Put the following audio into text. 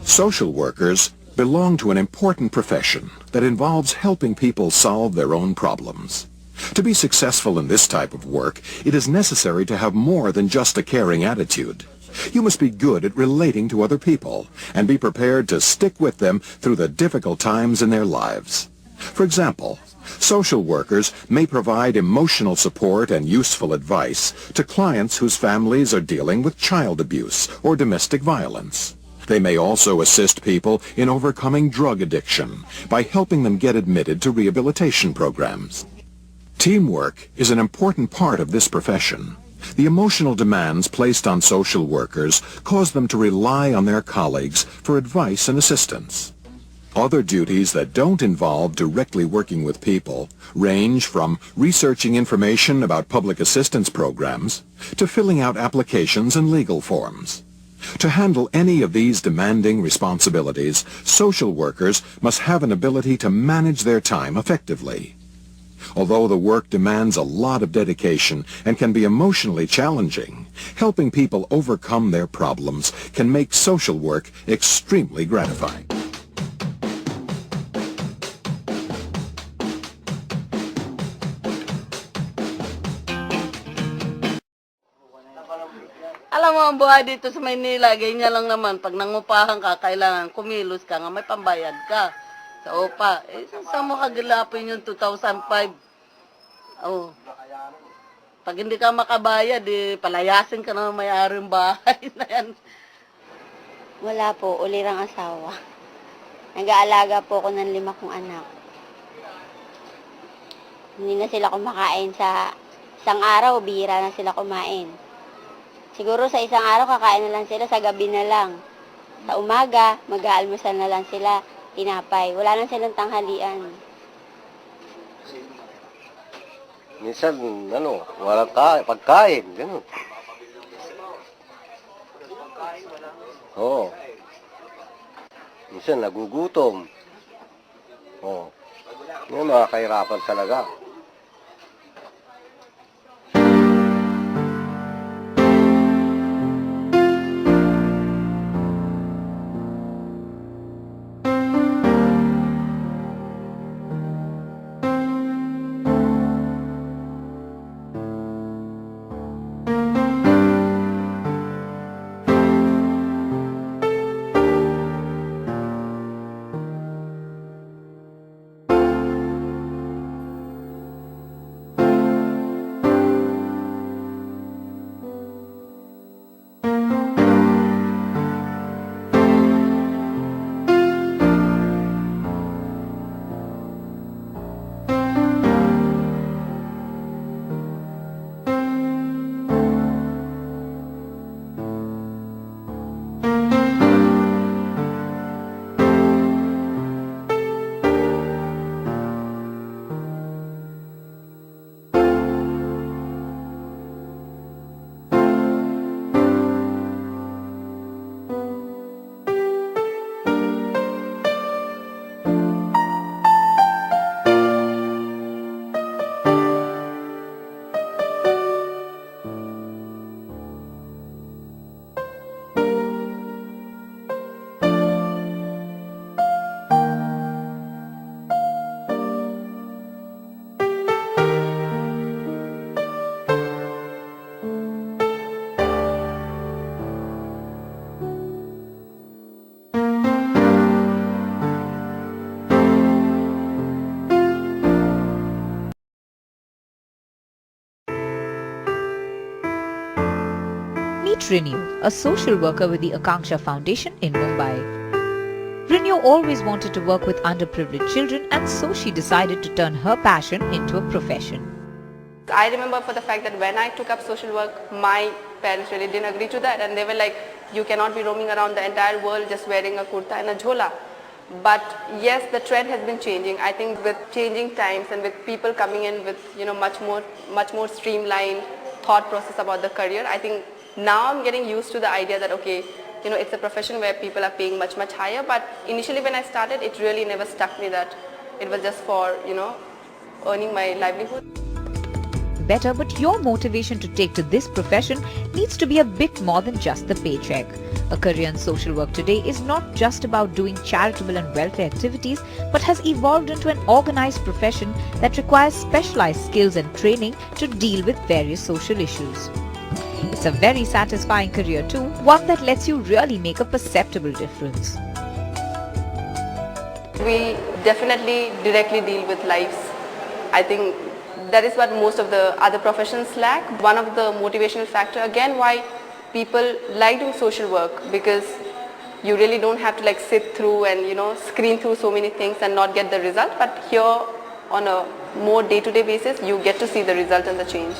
Social workers belong to an important profession that involves helping people solve their own problems. To be successful in this type of work, it is necessary to have more than just a caring attitude. You must be good at relating to other people and be prepared to stick with them through the difficult times in their lives. For example, social workers may provide emotional support and useful advice to clients whose families are dealing with child abuse or domestic violence. They may also assist people in overcoming drug addiction by helping them get admitted to rehabilitation programs. Teamwork is an important part of this profession. The emotional demands placed on social workers cause them to rely on their colleagues for advice and assistance. Other duties that don't involve directly working with people range from researching information about public assistance programs to filling out applications and legal forms. To handle any of these demanding responsibilities, social workers must have an ability to manage their time effectively. Although the work demands a lot of dedication and can be emotionally challenging, helping people overcome their problems can make social work extremely gratifying. Alam mo, ang buhay dito sa Maynila, ganyan lang naman. Pag nangupahan ka, kailangan kumilos ka nga, may pambayad ka sa upa. Eh, saan mo kagilapin yung 2005? Oh. Pag hindi ka makabayad, eh, palayasin ka na may-ari ng bahay na yan. Wala po, ulirang asawa. Nag-aalaga po ako ng 5 kong anak. Hindi na sila kumakain sa isang araw, bihira na sila kumain. Siguro sa isang araw kakain na lang sila, sa gabi na lang. Sa umaga, mag-aalmusal na lang sila, tinapay. Wala lang silang tanghalian. Minsan, walang pagkain, gano'n. Oo. Minsan, nagugutom. Oo. Yung mga kahirapan talaga. Meet Renew, a social worker with the Akanksha Foundation in Mumbai. Renew always wanted to work with underprivileged children, and so she decided to turn her passion into a profession. I remember for the fact that when I took up social work, my parents really didn't agree to that, and they were like, you cannot be roaming around the entire world just wearing a kurta and a jhola. But yes, the trend has been changing. I think with changing times and with people coming in with much more streamlined thought process about the career, I think now I'm getting used to the idea that okay, it's a profession where people are paying much higher. But initially when I started, it really never struck me that it was just for earning my livelihood. Better, but your motivation to take to this profession needs to be a bit more than just the paycheck. A career in social work today is not just about doing charitable and welfare activities, but has evolved into an organized profession that requires specialized skills and training to deal with various social issues. It's a very satisfying career too, one that lets you really make a perceptible difference. We definitely directly deal with lives. I think that is what most of the other professions lack. One of the motivational factor again why people like doing social work, because you really don't have to like sit through and screen through so many things and not get the result, but here on a more day-to-day basis you get to see the result and the change.